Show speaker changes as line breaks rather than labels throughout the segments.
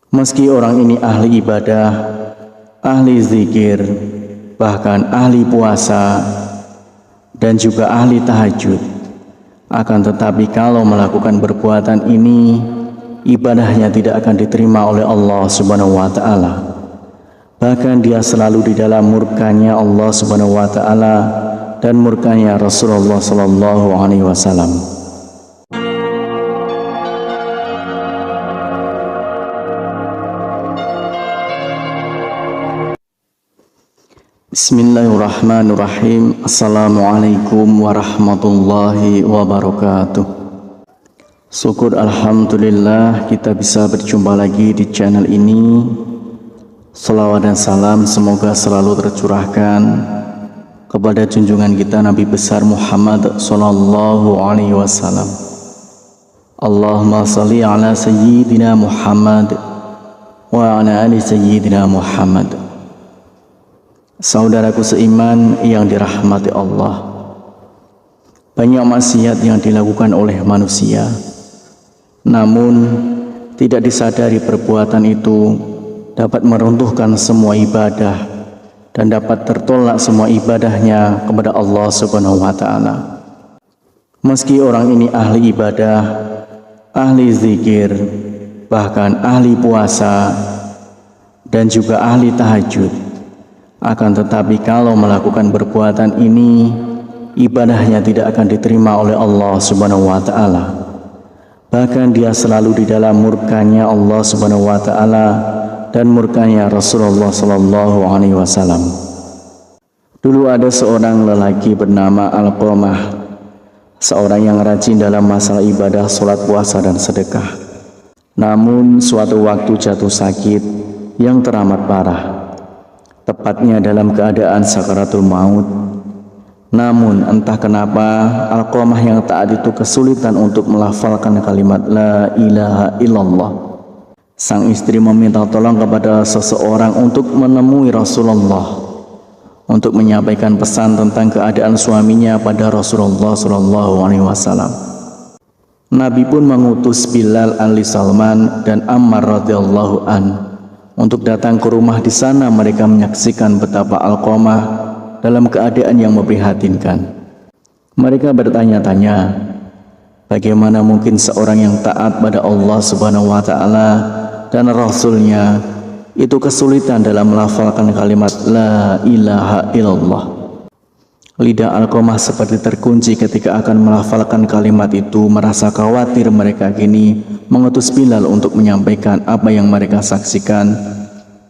Meski orang ini ahli ibadah, ahli zikir, bahkan ahli puasa, dan juga ahli tahajud, akan tetapi kalau melakukan perbuatan ini, ibadahnya tidak akan diterima oleh Allah Subhanahu wa Ta'ala. Bahkan dia selalu di dalam murkanya Allah Subhanahu wa Ta'ala dan murkanya Rasulullah Sallallahu Alaihi Wasallam. Bismillahirrahmanirrahim. Assalamualaikum warahmatullahi wabarakatuh. Syukur alhamdulillah kita bisa berjumpa lagi di channel ini. Salawat dan salam semoga selalu tercurahkan kepada junjungan kita Nabi besar Muhammad sallallahu alaihi wasallam. Allahumma shalli ala sayyidina Muhammad wa ala ali sayyidina Muhammad. Saudaraku seiman yang dirahmati Allah, banyak maksiat yang dilakukan oleh manusia, namun tidak disadari perbuatan itu dapat meruntuhkan semua ibadah dan dapat tertolak semua ibadahnya kepada Allah Subhanahu wa Ta'ala. Meski orang ini ahli ibadah, ahli zikir, bahkan ahli puasa, dan juga ahli tahajud, akan tetapi kalau melakukan perbuatan ini, ibadahnya tidak akan diterima oleh Allah Subhanahu wa Ta'ala. Bahkan dia selalu di dalam murkanya Allah Subhanahu wa Ta'ala dan murkanya Rasulullah Sallallahu Alaihi Wasallam. Dulu ada seorang lelaki bernama Alqamah, seorang yang rajin dalam masalah ibadah, sholat, puasa, dan sedekah. Namun suatu waktu jatuh sakit yang teramat parah, tepatnya dalam keadaan sakaratul maut. Namun entah kenapa Alqamah yang taat itu kesulitan untuk melafalkan kalimat la ilaha illallah. Sang istri meminta tolong kepada seseorang untuk menemui Rasulullah untuk menyampaikan pesan tentang keadaan suaminya pada Rasulullah Sallallahu Alaihi Wasallam. Nabi pun mengutus Bilal Ali Salman dan Ammar radhiyallahu an untuk datang ke rumah. Di sana mereka menyaksikan betapa Alqamah dalam keadaan yang memprihatinkan. Mereka bertanya-tanya, bagaimana mungkin seorang yang taat pada Allah Subhanahu wa Ta'ala dan Rasulnya itu kesulitan dalam melafalkan kalimat la ilaha illallah. Lidah Alqamah seperti terkunci ketika akan melafalkan kalimat itu. Merasa khawatir, mereka kini mengutus Bilal untuk menyampaikan apa yang mereka saksikan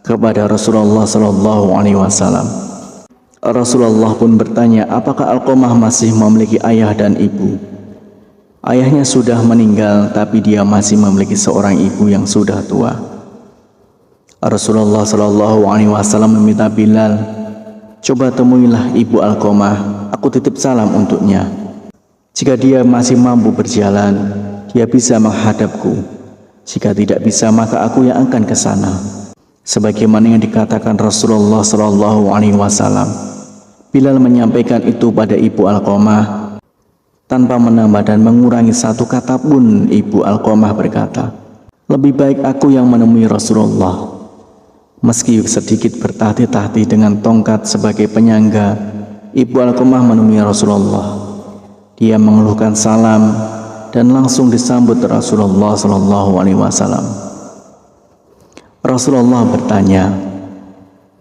kepada Rasulullah Sallallahu Alaihi Wasallam. Rasulullah pun bertanya, apakah Alqamah masih memiliki ayah dan ibu? Ayahnya sudah meninggal, tapi dia masih memiliki seorang ibu yang sudah tua. Rasulullah Sallallahu Alaihi Wasallam meminta Bilal, coba temuilah ibu Alqamah, aku titip salam untuknya. Jika dia masih mampu berjalan, dia bisa menghadapku. Jika tidak bisa, maka aku yang akan ke sana. Sebagaimana yang dikatakan Rasulullah Sallallahu Alaihi Wasallam. Bilal menyampaikan itu pada ibu Alqamah tanpa menambah dan mengurangi satu kata pun. Ibu Alqamah berkata, lebih baik aku yang menemui Rasulullah. Meski sedikit bertahti-tahti dengan tongkat sebagai penyangga, ibu Alqamah menemui Rasulullah. Dia mengeluhkan salam dan langsung disambut Rasulullah Sallallahu Alaihi Wasallam. Rasulullah bertanya,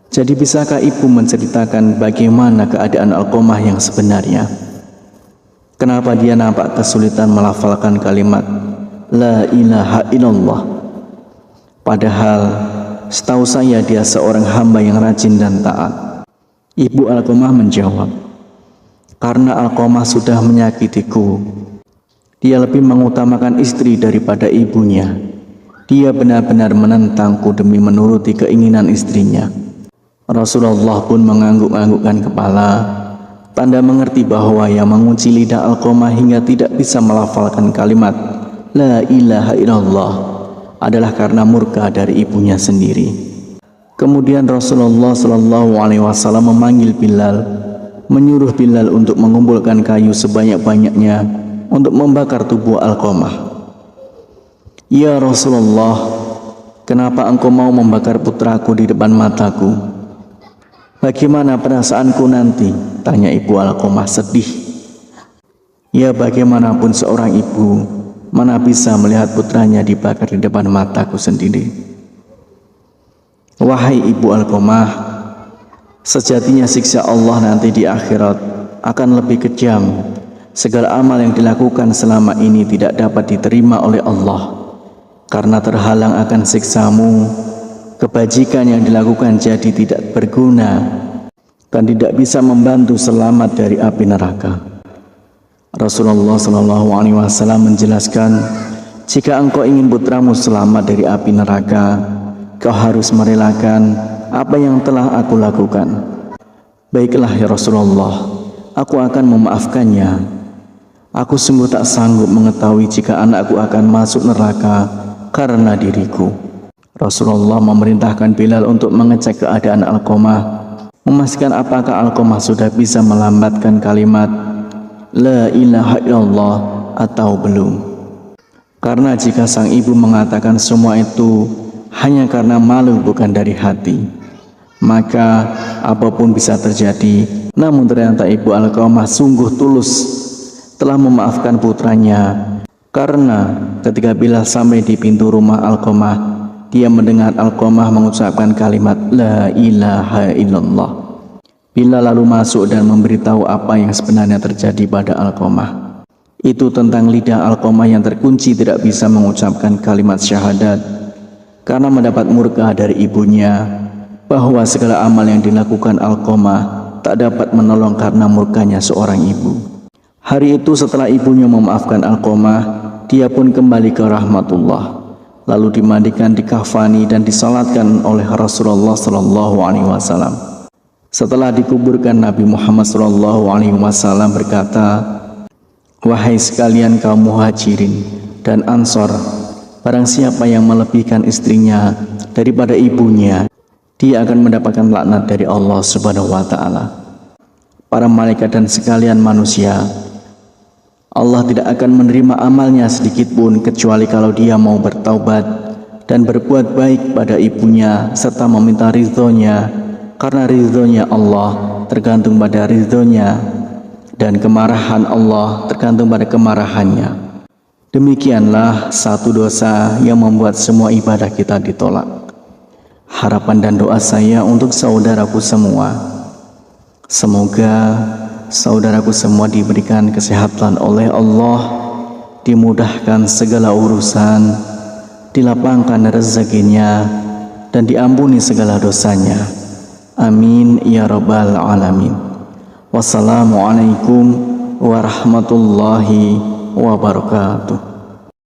jadi bisakah ibu menceritakan bagaimana keadaan Alqamah yang sebenarnya? Kenapa dia nampak kesulitan melafalkan kalimat la ilaha illallah? Padahal setahu saya dia seorang hamba yang rajin dan taat. Ibu Alqamah menjawab, karena Alqamah sudah menyakitiku. Dia lebih mengutamakan istri daripada ibunya. Dia benar-benar menentangku demi menuruti keinginan istrinya. Rasulullah pun mengangguk-anggukkan kepala, tanda mengerti bahwa yang mengunci lidah Alqamah hingga tidak bisa melafalkan kalimat la ilaha illallah adalah karena murka dari ibunya sendiri. Kemudian Rasulullah Sallallahu Alaihi Wasallam memanggil Bilal, menyuruh Bilal untuk mengumpulkan kayu sebanyak-banyaknya untuk membakar tubuh Alqamah. Ya Rasulullah, kenapa engkau mau membakar putraku di depan mataku? Bagaimana perasaanku nanti? Tanya ibu Alqamah sedih. Ya, bagaimanapun seorang ibu, mana bisa melihat putranya dibakar di depan mataku sendiri. Wahai ibu Alqamah, sejatinya siksa Allah nanti di akhirat akan lebih kejam. Segala amal yang dilakukan selama ini tidak dapat diterima oleh Allah karena terhalang akan siksamu. Kebajikan yang dilakukan jadi tidak berguna dan tidak bisa membantu selamat dari api neraka. Rasulullah SAW menjelaskan, jika engkau ingin putramu selamat dari api neraka, kau harus merelakan apa yang telah aku lakukan. Baiklah ya Rasulullah, aku akan memaafkannya. Aku sungguh tak sanggup mengetahui jika anakku akan masuk neraka karena diriku. Rasulullah memerintahkan Bilal untuk mengecek keadaan Alqamah, memastikan apakah Alqamah sudah bisa melambatkan kalimat La ilaha illallah atau belum. Karena jika sang ibu mengatakan semua itu hanya karena malu bukan dari hati, maka apapun bisa terjadi. Namun ternyata ibu Alqamah sungguh tulus telah memaafkan putranya, karena ketika Bilal sampai di pintu rumah Alqamah, dia mendengar Alqamah mengucapkan kalimat La ilaha illallah. Bilal lalu masuk dan memberitahu apa yang sebenarnya terjadi pada Alqamah. Itu tentang lidah Alqamah yang terkunci tidak bisa mengucapkan kalimat syahadat karena mendapat murka dari ibunya, bahwa segala amal yang dilakukan Alqamah tak dapat menolong karena murkanya seorang ibu. Hari itu setelah ibunya memaafkan Alqamah, dia pun kembali ke rahmatullah, lalu dimandikan, dikafani dan disalatkan oleh Rasulullah SAW. Setelah dikuburkan, Nabi Muhammad SAW berkata, wahai sekalian kaum muhajirin dan ansor, barang siapa yang melebihkan istrinya daripada ibunya, dia akan mendapatkan laknat dari Allah Subhanahu wa Ta'ala. Para malaikat dan sekalian manusia, Allah tidak akan menerima amalnya sedikit pun kecuali kalau dia mau bertaubat dan berbuat baik pada ibunya serta meminta ridhonya, karena ridhonya Allah tergantung pada ridhonya dan kemarahan Allah tergantung pada kemarahannya. Demikianlah satu dosa yang membuat semua ibadah kita ditolak. Harapan dan doa saya untuk saudaraku semua, semoga saudaraku semua diberikan kesehatan oleh Allah, dimudahkan segala urusan, dilapangkan rezekinya, dan diampuni segala dosanya. Amin ya rabbal alamin. Wassalamualaikum warahmatullahi wabarakatuh.